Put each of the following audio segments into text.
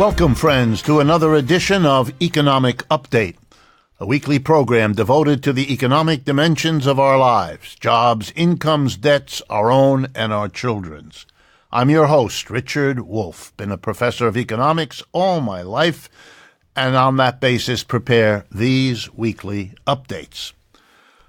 Welcome, friends, to another edition of Economic Update, a weekly program devoted to the economic dimensions of our lives, jobs, incomes, debts, our own and our children's. I'm your host, Richard Wolff, been a professor of economics all my life, and on that basis prepare these weekly updates.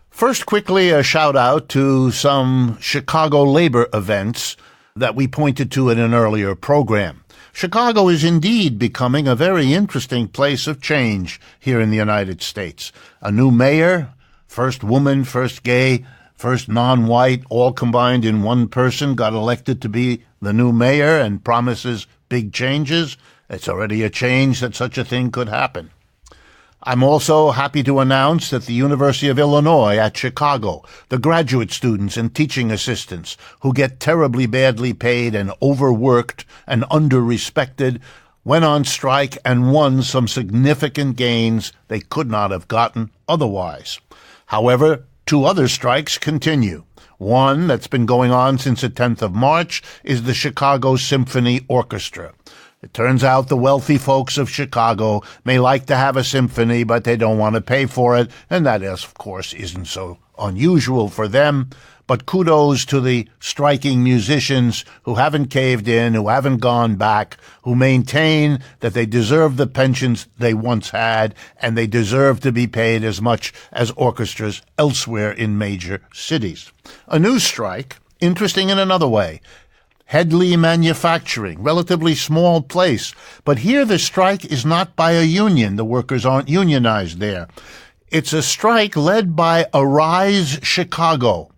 First, quickly, a shout-out to some Chicago labor events that we pointed to in an earlier program. Chicago is indeed becoming a very interesting place of change here in the United States. A new mayor, first woman, first gay, first non-white, all combined in one person, got elected to be the new mayor and promises big changes. It's already a change that such a thing could happen. I'm also happy to announce that the University of Illinois at Chicago, the graduate students and teaching assistants who get terribly badly paid and overworked and under-respected, went on strike and won some significant gains they could not have gotten otherwise. However, two other strikes continue. One that's been going on since the 10th of March is the Chicago Symphony Orchestra. It turns out the wealthy folks of Chicago may like to have a symphony, but they don't want to pay for it, and that, of course, isn't so unusual for them. But kudos to the striking musicians who haven't caved in, who haven't gone back, who maintain that they deserve the pensions they once had, and they deserve to be paid as much as orchestras elsewhere in major cities. A new strike, interesting in another way. Headley Manufacturing, relatively small place. But here the strike is not by a union. The workers aren't unionized there. It's a strike led by Arise Chicago,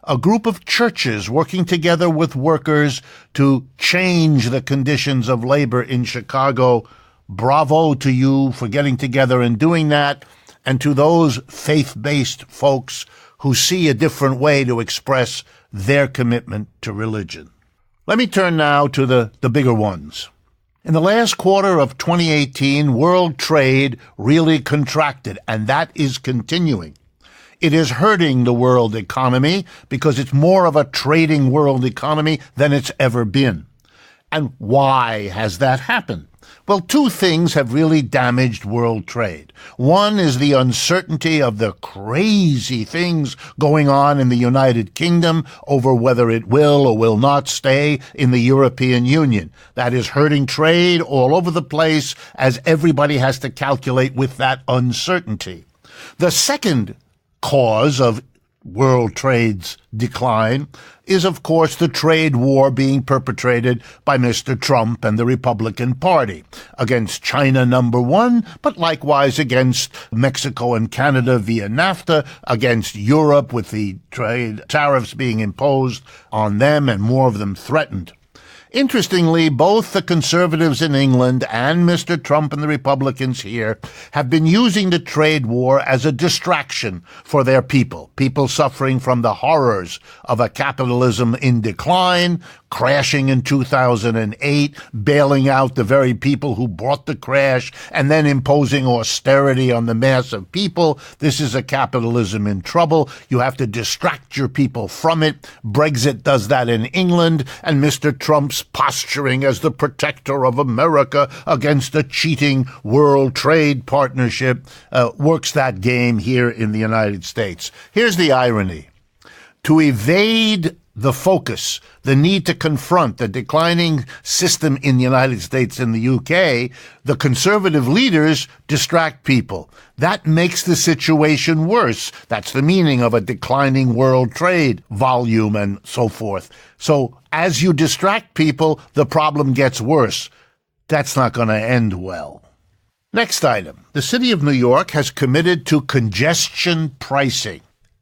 a group of churches working together with workers to change the conditions of labor in Chicago. Bravo to you for getting together and doing that, and to those faith-based folks who see a different way to express their commitment to religion. Let me turn now to the bigger ones. In the last quarter of 2018, world trade really contracted, and that is continuing. It is hurting the world economy because it's more of a trading world economy than it's ever been. And why has that happened? Well, two things have really damaged world trade. One is the uncertainty of the crazy things going on in the United Kingdom over whether it will or will not stay in the European Union. That is hurting trade all over the place as everybody has to calculate with that uncertainty. The second cause of world trade's decline is, of course, the trade war being perpetrated by Mr. Trump and the Republican Party against China, number one, but likewise against Mexico and Canada via NAFTA, against Europe with the trade tariffs being imposed on them and more of them threatened. Interestingly, both the conservatives in England and Mr. Trump and the Republicans here have been using the trade war as a distraction for their people suffering from the horrors of a capitalism in decline, crashing in 2008, bailing out the very people who brought the crash, and then imposing austerity on the mass of people. This is a capitalism in trouble. You have to distract your people from it. Brexit does that in England, and Mr. Trump's posturing as the protector of America against a cheating world trade partnership works that game here in the United States. Here's the irony. To evade the focus, the need to confront the declining system in the United States and the UK, the conservative leaders distract people. That makes the situation worse. That's the meaning of a declining world trade volume and so forth. So as you distract people, the problem gets worse. That's not going to end well. Next item. The city of New York has committed to congestion pricing.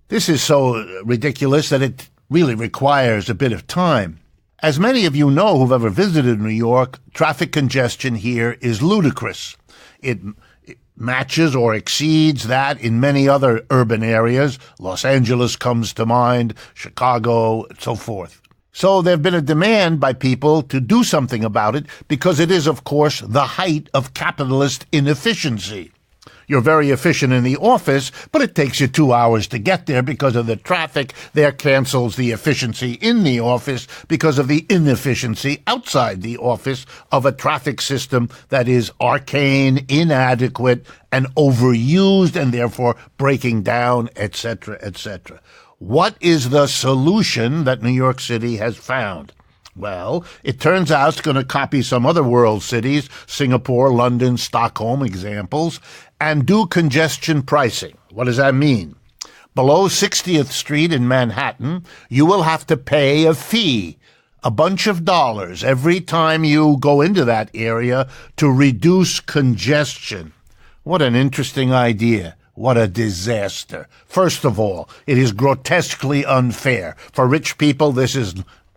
This is so ridiculous that it really requires a bit of time. As many of you know who've ever visited New York, traffic congestion here is ludicrous. It matches or exceeds that in many other urban areas. Los Angeles comes to mind, Chicago, and so forth. So there's been a demand by people to do something about it because it is, of course, the height of capitalist inefficiency. You're very efficient in the office, but it takes you 2 hours to get there because of the traffic. There cancels the efficiency in the office because of the inefficiency outside the office of a traffic system that is arcane, inadequate, and overused, and therefore breaking down, etc., etc. What is the solution that New York City has found? Well, it turns out it's going to copy some other world cities, Singapore, London, Stockholm examples, and do congestion pricing. What does that mean? Below 60th Street in Manhattan, you will have to pay a fee, a bunch of dollars, every time you go into that area to reduce congestion. What an interesting idea. What a disaster. First of all, it is grotesquely unfair. For rich people, this is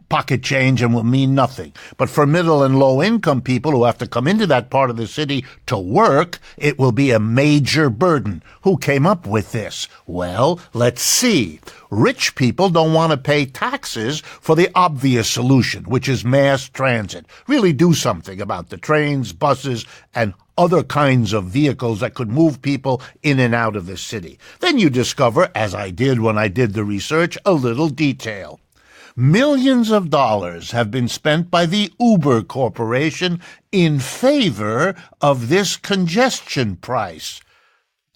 pocket change and will mean nothing. But for middle and low income people who have to come into that part of the city to work, it will be a major burden. Who came up with this? Well, let's see. Rich people don't want to pay taxes for the obvious solution, which is mass transit. Really do something about the trains, buses, and other kinds of vehicles that could move people in and out of the city. Then you discover, as I did when I did the research, a little detail. Millions of dollars have been spent by the Uber Corporation in favor of this congestion price.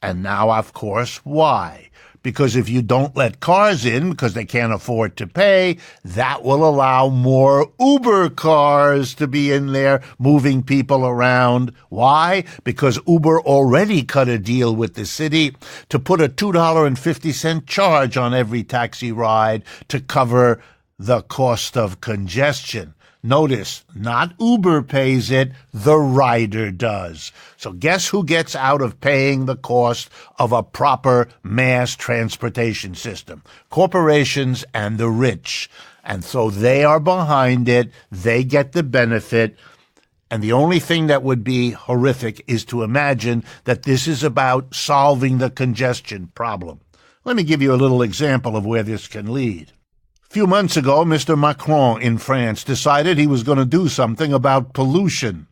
And now, of course, why? Because if you don't let cars in because they can't afford to pay, that will allow more Uber cars to be in there moving people around. Why? Because Uber already cut a deal with the city to put a $2.50 charge on every taxi ride to cover the cost of congestion. Notice, not Uber pays it, the rider does. So guess who gets out of paying the cost of a proper mass transportation system? Corporations and the rich. And so they are behind it, they get the benefit. And the only thing that would be horrific is to imagine that this is about solving the congestion problem. Let me give you a little example of where this can lead. A few months ago, Mr. Macron in France decided he was going to do something about pollution.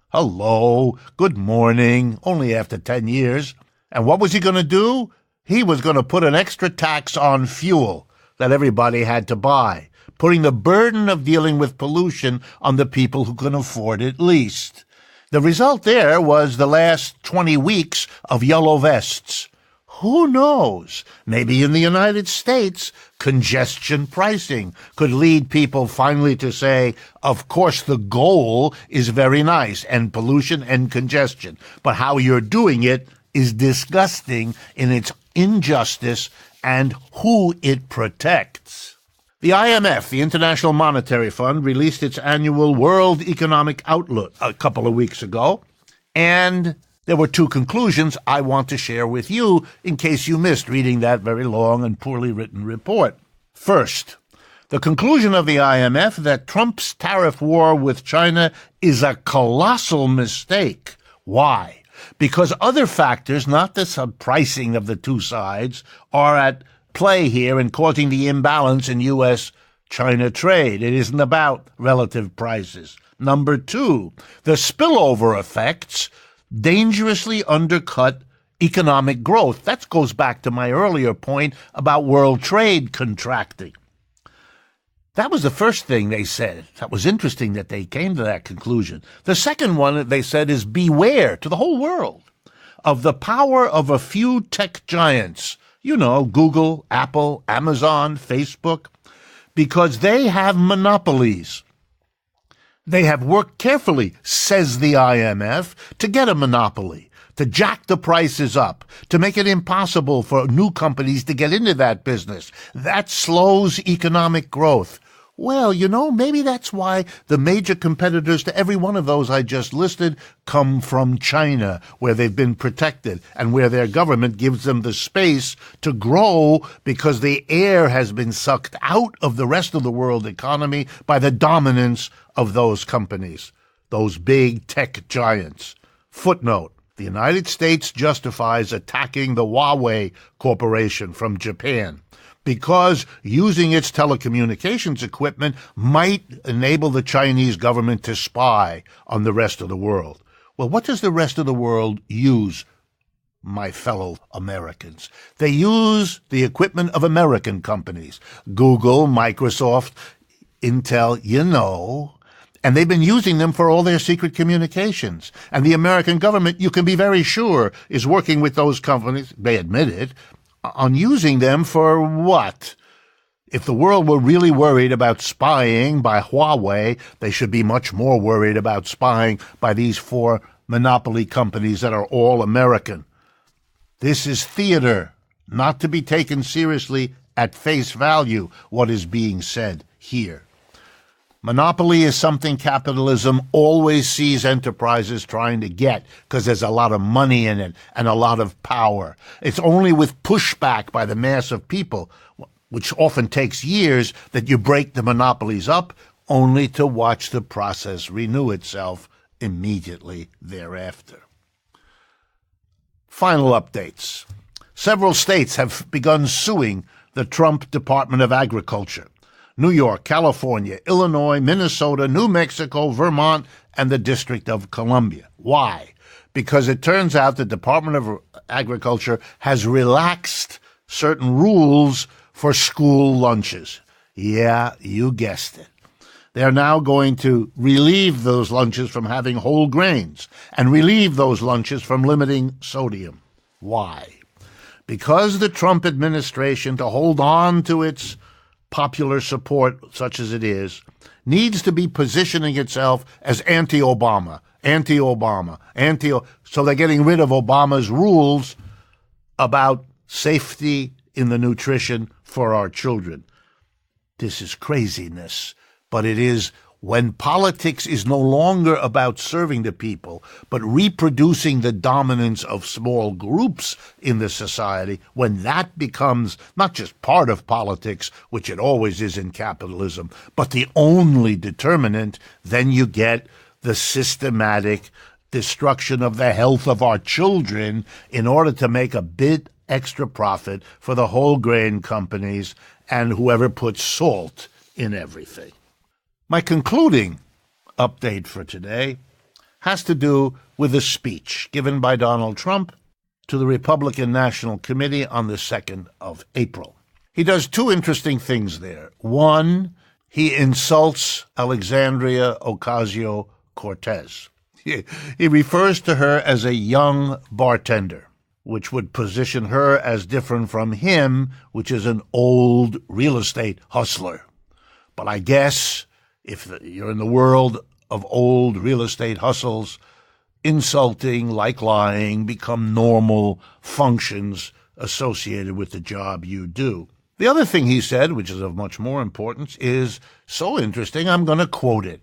Hello, good morning, only after 10 years. And what was he going to do? He was going to put an extra tax on fuel that everybody had to buy, putting the burden of dealing with pollution on the people who can afford it least. The result there was the last 20 weeks of yellow vests. Who knows? Maybe in the United States, congestion pricing could lead people finally to say, of course, the goal is very nice, and pollution and congestion, but how you're doing it is disgusting in its injustice and who it protects. The IMF, the International Monetary Fund, released its annual World Economic Outlook a couple of weeks ago, and there were two conclusions I want to share with you in case you missed reading that very long and poorly written report. First, the conclusion of the IMF that Trump's tariff war with China is a colossal mistake. Why? Because other factors, not the subpricing of the two sides, are at play here in causing the imbalance in U.S.-China trade. It isn't about relative prices. Number two, the spillover effects dangerously undercut economic growth. That goes back to my earlier point about world trade contracting. That was the first thing they said. That was interesting that they came to that conclusion. The second one that they said is beware to the whole world of the power of a few tech giants. You know, Google, Apple, Amazon, Facebook, because they have monopolies. They have worked carefully, says the IMF, to get a monopoly, to jack the prices up, to make it impossible for new companies to get into that business. That slows economic growth. Well, you know, maybe that's why the major competitors to every one of those I just listed come from China, where they've been protected and where their government gives them the space to grow because the air has been sucked out of the rest of the world economy by the dominance of those companies, those big tech giants. Footnote: the United States justifies attacking the Huawei Corporation from Japan because using its telecommunications equipment might enable the Chinese government to spy on the rest of the world. Well, what does the rest of the world use my fellow Americans. They use the equipment of American companies, Google, Microsoft, Intel, and they've been using them for all their secret communications. And the American government, you can be very sure, is working with those companies, they admit it, on using them for what? If the world were really worried about spying by Huawei, they should be much more worried about spying by these 4 monopoly companies that are all American. This is theater, not to be taken seriously at face value, what is being said here. Monopoly is something capitalism always sees enterprises trying to get because there's a lot of money in it and a lot of power. It's only with pushback by the mass of people, which often takes years, that you break the monopolies up, only to watch the process renew itself immediately thereafter. Final updates. Several states have begun suing the Trump Department of Agriculture. New York, California, Illinois, Minnesota, New Mexico, Vermont, and the District of Columbia. Why? Because it turns out the Department of Agriculture has relaxed certain rules for school lunches. Yeah, you guessed it. They're now going to relieve those lunches from having whole grains and relieve those lunches from limiting sodium. Why? Because the Trump administration, to hold on to its popular support, such as it is, needs to be positioning itself as anti-Obama, so they're getting rid of Obama's rules about safety in the nutrition for our children. This is craziness, but it is when politics is no longer about serving the people, but reproducing the dominance of small groups in the society, when that becomes not just part of politics, which it always is in capitalism, but the only determinant, then you get the systematic destruction of the health of our children in order to make a bit extra profit for the whole grain companies and whoever puts salt in everything. My concluding update for today has to do with a speech given by Donald Trump to the Republican National Committee on the 2nd of April. He does 2 interesting things there. One, he insults Alexandria Ocasio-Cortez. He refers to her as a young bartender, which would position her as different from him, which is an old real estate hustler. But I guess if you're in the world of old real estate hustles, insulting, like lying, become normal functions associated with the job you do. The other thing he said, which is of much more importance, is so interesting, I'm going to quote it.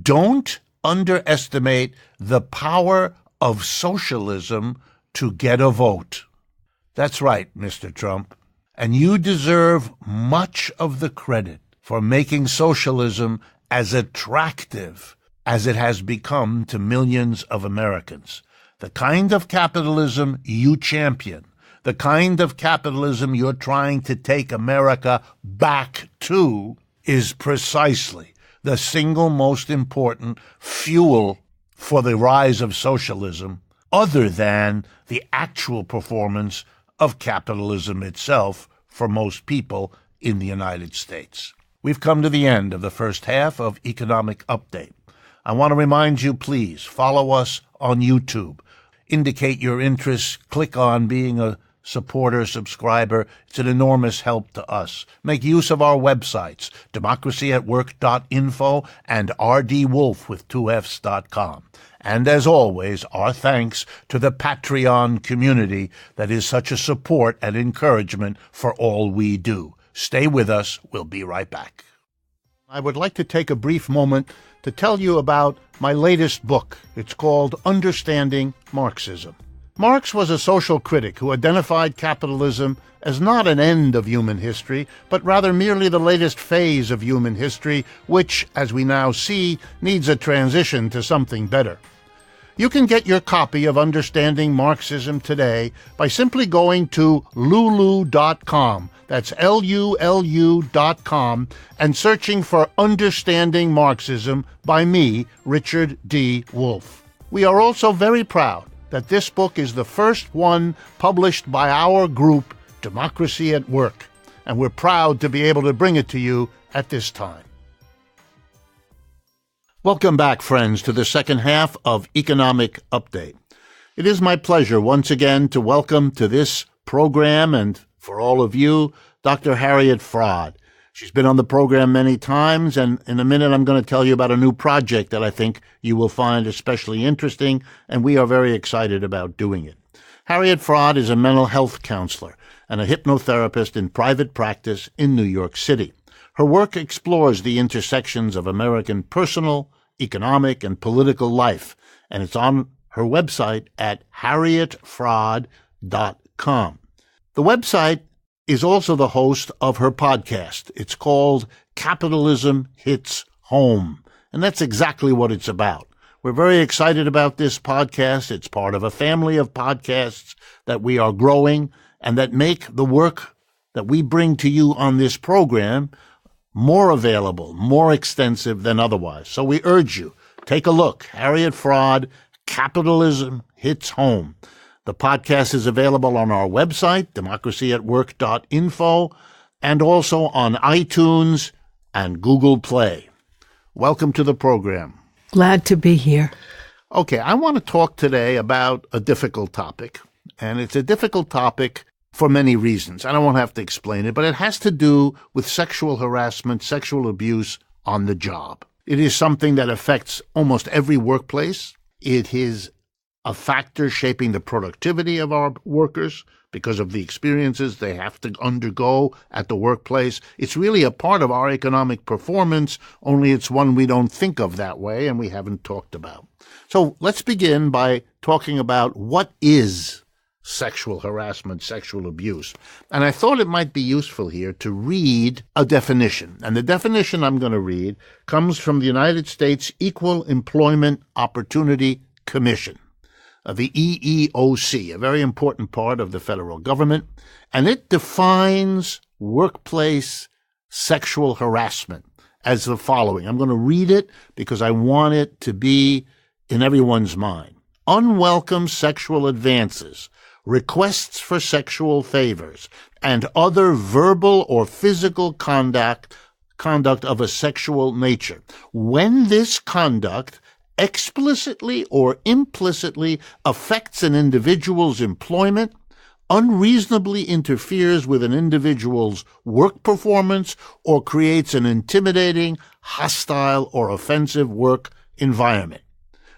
Don't underestimate the power of socialism to get a vote. That's right, Mr. Trump. And you deserve much of the credit for making socialism as attractive as it has become to millions of Americans. The kind of capitalism you champion, the kind of capitalism you're trying to take America back to, is precisely the single most important fuel for the rise of socialism, other than the actual performance of capitalism itself for most people in the United States. We've come to the end of the first half of Economic Update. I want to remind you, please, follow us on YouTube. Indicate your interest. Click on being a supporter, subscriber. It's an enormous help to us. Make use of our websites, democracyatwork.info and rdwolf with 2fs.com. And as always, our thanks to the Patreon community that is such a support and encouragement for all we do. Stay with us. We'll be right back. I would like to take a brief moment to tell you about my latest book. It's called Understanding Marxism. Marx was a social critic who identified capitalism as not an end of human history, but rather merely the latest phase of human history, which, as we now see, needs a transition to something better. You can get your copy of Understanding Marxism today by simply going to lulu.com. That's LULU.com, and searching for Understanding Marxism by me, Richard D. Wolff. We are also very proud that this book is the first one published by our group, Democracy at Work, and we're proud to be able to bring it to you at this time. Welcome back, friends, to the second half of Economic Update. It is my pleasure once again to welcome to this program, and for all of you, Dr. Harriet Fraad. She's been on the program many times, and in a minute I'm going to tell you about a new project that I think you will find especially interesting, and we are very excited about doing it. Harriet Fraad is a mental health counselor and a hypnotherapist in private practice in New York City. Her work explores the intersections of American personal, economic, and political life, and it's on her website at harrietfraad.com. The website is also the host of her podcast. It's called Capitalism Hits Home, and that's exactly what it's about. We're very excited about this podcast. It's part of a family of podcasts that we are growing and that make the work that we bring to you on this program more available, more extensive than otherwise. So we urge you, take a look. Harriet Fraad, Capitalism Hits Home. The podcast is available on our website, democracyatwork.info, and also on iTunes and Google Play. Welcome to the program. Glad to be here. Okay, I want to talk today about a difficult topic, and it's a difficult topic for many reasons. I don't have to explain it, but it has to do with sexual harassment, sexual abuse on the job. It is something that affects almost every workplace. It is a factor shaping the productivity of our workers because of the experiences they have to undergo at the workplace. It's really a part of our economic performance, only it's one we don't think of that way and we haven't talked about. So let's begin by talking about what is sexual harassment, sexual abuse. And I thought it might be useful here to read a definition. And the definition I'm going to read comes from the United States Equal Employment Opportunity Commission, the EEOC, a very important part of the federal government, and it defines workplace sexual harassment as the following. I'm going to read it because I want it to be in everyone's mind. Unwelcome sexual advances, requests for sexual favors, and other verbal or physical conduct of a sexual nature. When this conduct explicitly or implicitly affects an individual's employment, unreasonably interferes with an individual's work performance, or creates an intimidating, hostile, or offensive work environment.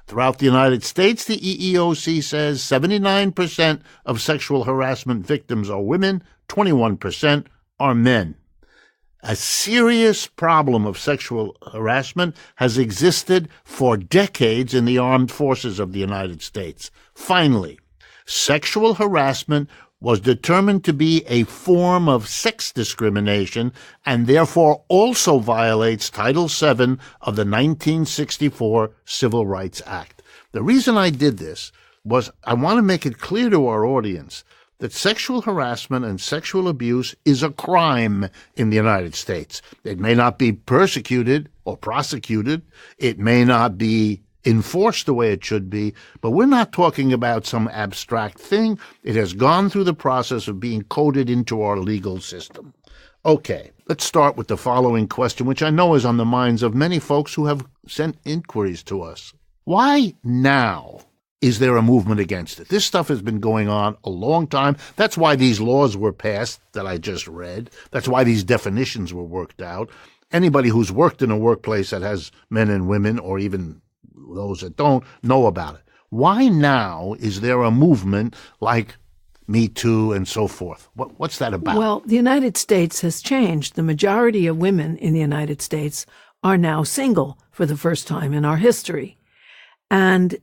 Throughout the United States, the EEOC says 79% of sexual harassment victims are women, 21% are men. A serious problem of sexual harassment has existed for decades in the armed forces of the United States. Finally, sexual harassment was determined to be a form of sex discrimination and therefore also violates Title VII of the 1964 Civil Rights Act. The reason I did this was I want to make it clear to our audience that sexual harassment and sexual abuse is a crime in the United States. It may not be persecuted or prosecuted. It may not be enforced the way it should be, but we're not talking about some abstract thing. It has gone through the process of being coded into our legal system. Okay, let's start with the following question, which I know is on the minds of many folks who have sent inquiries to us. Why now is there a movement against it? This stuff has been going on a long time. That's why these laws were passed that I just read. That's why these definitions were worked out. Anybody who's worked in a workplace that has men and women, or even those that don't, know about it. Why now is there a movement like Me Too and so forth? What's that about? Well, the United States has changed. The majority of women in the United States are now single for the first time in our history. And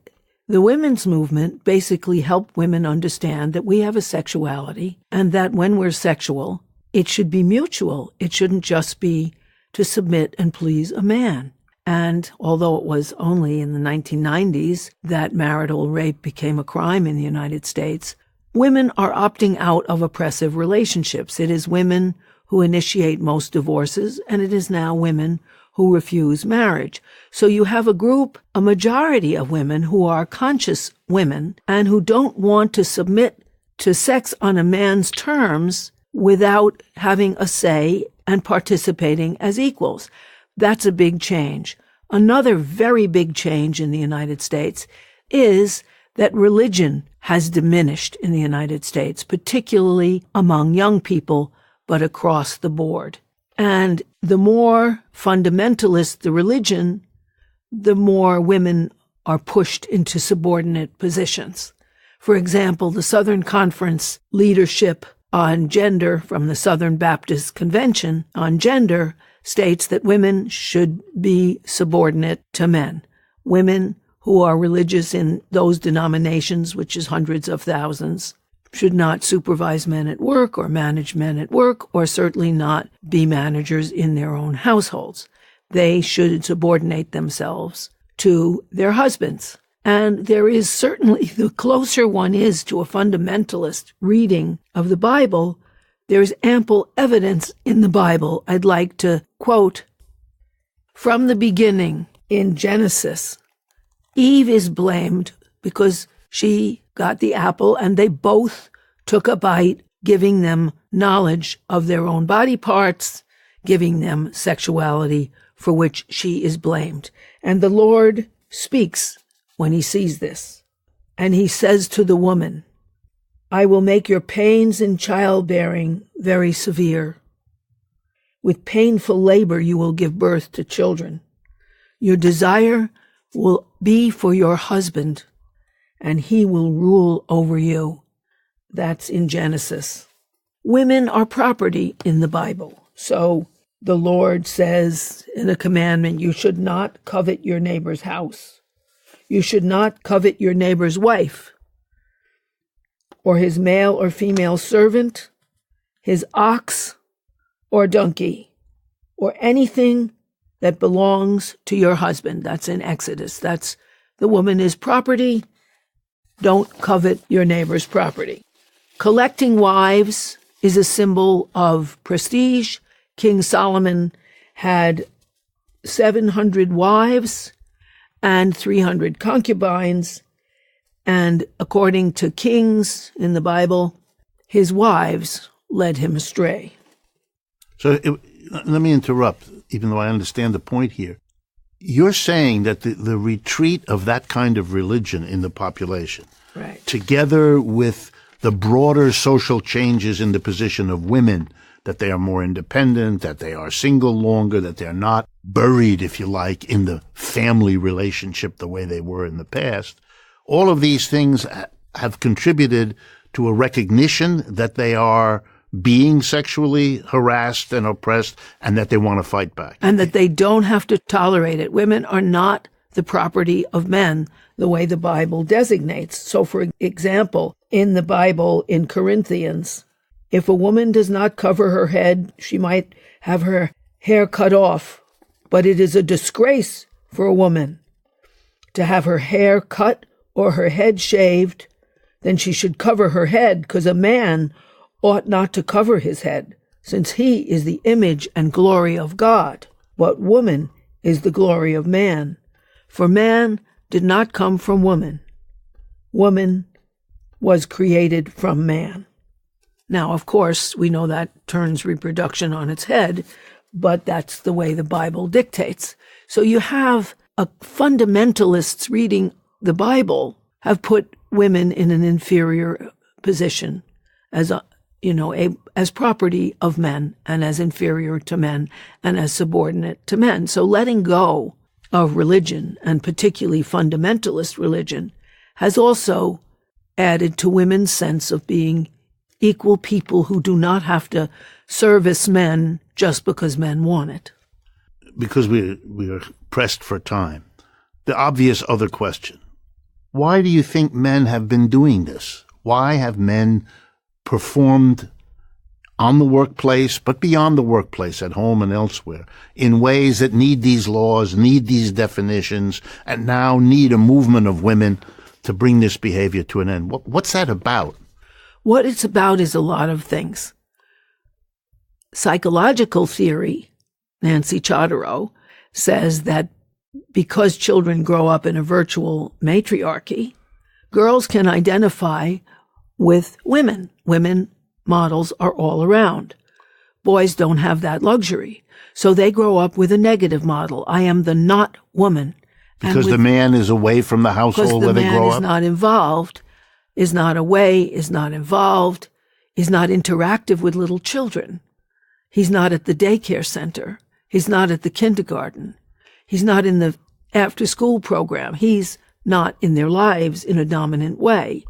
the women's movement basically helped women understand that we have a sexuality and that when we're sexual, it should be mutual. It shouldn't just be to submit and please a man. And although it was only in the 1990s that marital rape became a crime in the United States, women are opting out of oppressive relationships. It is women who initiate most divorces, and it is now women who refuse marriage. So you have a majority of women who are conscious women and who don't want to submit to sex on a man's terms without having a say and participating as equals. That's a big change. Another very big change in the United States is that religion has diminished in the United States, particularly among young people, but across the board. And the more fundamentalist the religion, the more women are pushed into subordinate positions. For example, the Southern Conference leadership on gender from the Southern Baptist Convention on gender states that women should be subordinate to men. Women who are religious in those denominations, which is hundreds of thousands, should not supervise men at work or manage men at work, or certainly not be managers in their own households. They should subordinate themselves to their husbands. And there is certainly, the closer one is to a fundamentalist reading of the Bible, there's ample evidence in the Bible. I'd like to quote, "From the beginning in Genesis, Eve is blamed because she got the apple and they both took a bite, giving them knowledge of their own body parts, giving them sexuality for which she is blamed. And the Lord speaks when he sees this. And he says to the woman, I will make your pains in childbearing very severe. With painful labor you will give birth to children. Your desire will be for your husband, and he will rule over you." That's in Genesis. Women are property in the Bible. So the Lord says in a commandment, you should not covet your neighbor's house. You should not covet your neighbor's wife, or his male or female servant, his ox or donkey, or anything that belongs to your husband. That's in Exodus. That's the woman is property. Don't covet your neighbor's property. Collecting wives is a symbol of prestige. King Solomon had 700 wives and 300 concubines. And according to kings in the Bible, his wives led him astray. So let me interrupt, even though I understand the point here. You're saying that the retreat of that kind of religion in the population, right, together with the broader social changes in the position of women, that they are more independent, that they are single longer, that they're not buried, if you like, in the family relationship the way they were in the past, all of these things have contributed to a recognition that they are being sexually harassed and oppressed, and that they want to fight back. And that they don't have to tolerate it. Women are not the property of men the way the Bible designates. So, for example, in the Bible, in Corinthians, if a woman does not cover her head, she might have her hair cut off. But it is a disgrace for a woman to have her hair cut or her head shaved. Then she should cover her head, because a man ought not to cover his head, since he is the image and glory of God. But woman is the glory of man. For man did not come from woman. Woman was created from man. Now, of course, we know that turns reproduction on its head, but that's the way the Bible dictates. So you have fundamentalists reading the Bible have put women in an inferior position as as property of men, and as inferior to men, and as subordinate to men. So letting go of religion, and particularly fundamentalist religion, has also added to women's sense of being equal people who do not have to service men just because men want it. Because we are pressed for time, the obvious other question: why do you think men have been doing this? Why have men performed on the workplace, but beyond the workplace, at home and elsewhere, in ways that need these laws, need these definitions, and now need a movement of women to bring this behavior to an end? What's that about? What it's about is a lot of things. Psychological theory, Nancy Chodorow, says that because children grow up in a virtual matriarchy, girls can identify with women. Women models are all around. Boys don't have that luxury. So they grow up with a negative model. I am the not woman. Because the man is away from the household where they grow up? Because the man is not involved, is not away, is not involved, is not interactive with little children. He's not at the daycare center. He's not at the kindergarten. He's not in the after-school program. He's not in their lives in a dominant way.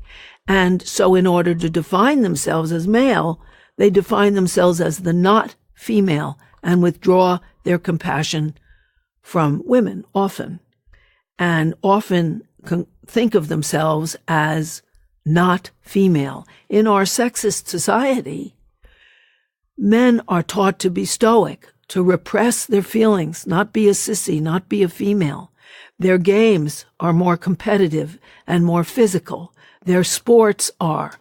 And so in order to define themselves as male, they define themselves as the not female and withdraw their compassion from women often. And often think of themselves as not female. In our sexist society, men are taught to be stoic, to repress their feelings, not be a sissy, not be a female. Their games are more competitive and more physical. Their sports are.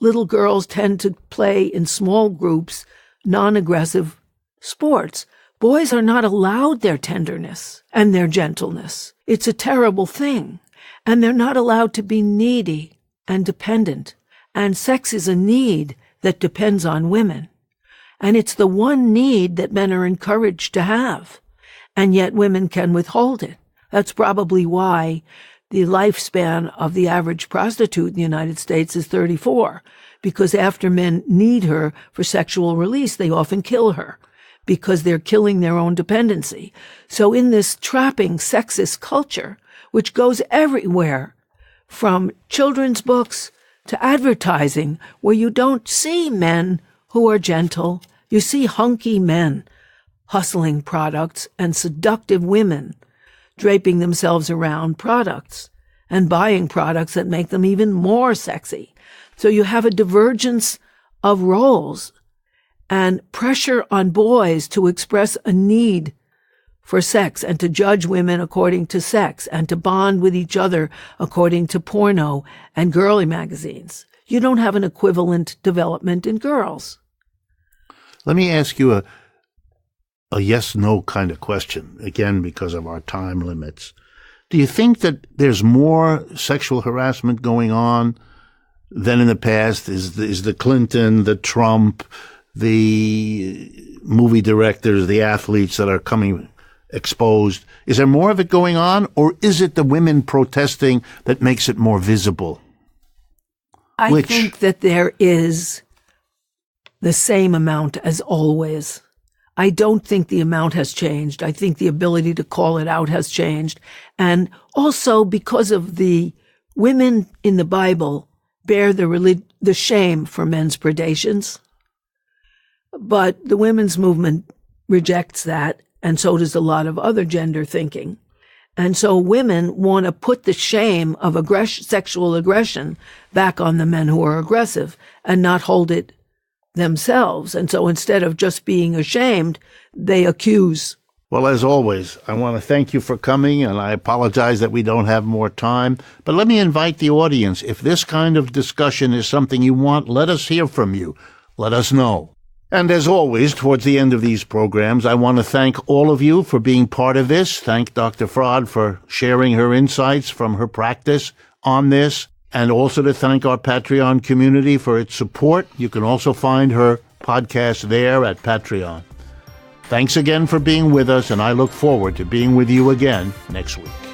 Little girls tend to play in small groups, non-aggressive sports. Boys are not allowed their tenderness and their gentleness. It's a terrible thing. And they're not allowed to be needy and dependent. And sex is a need that depends on women. And it's the one need that men are encouraged to have. And yet women can withhold it. That's probably why the lifespan of the average prostitute in the United States is 34. Because after men need her for sexual release, they often kill her because they're killing their own dependency. So in this trapping sexist culture, which goes everywhere, from children's books to advertising, where you don't see men who are gentle, you see hunky men hustling products and seductive women draping themselves around products and buying products that make them even more sexy. So you have a divergence of roles and pressure on boys to express a need for sex and to judge women according to sex and to bond with each other according to porno and girly magazines. You don't have an equivalent development in girls. Let me ask you a yes-no kind of question, again, because of our time limits. Do you think that there's more sexual harassment going on than in the past? Is the Clinton, the Trump, the movie directors, the athletes that are coming exposed? Is there more of it going on, or is it the women protesting that makes it more visible? I think that there is the same amount as always. I don't think the amount has changed. I think the ability to call it out has changed. And also because of the women in the Bible bear the shame for men's predations. But the women's movement rejects that, and so does a lot of other gender thinking. And so women want to put the shame of sexual aggression back on the men who are aggressive and not hold it themselves. And so instead of just being ashamed, they accuse. Well, as always, I want to thank you for coming, and I apologize that we don't have more time. But let me invite the audience. If this kind of discussion is something you want, let us hear from you. Let us know. And as always, towards the end of these programs, I want to thank all of you for being part of this. Thank Dr. Fraad for sharing her insights from her practice on this, and also to thank our Patreon community for its support. You can also find her podcast there at Patreon. Thanks again for being with us, and I look forward to being with you again next week.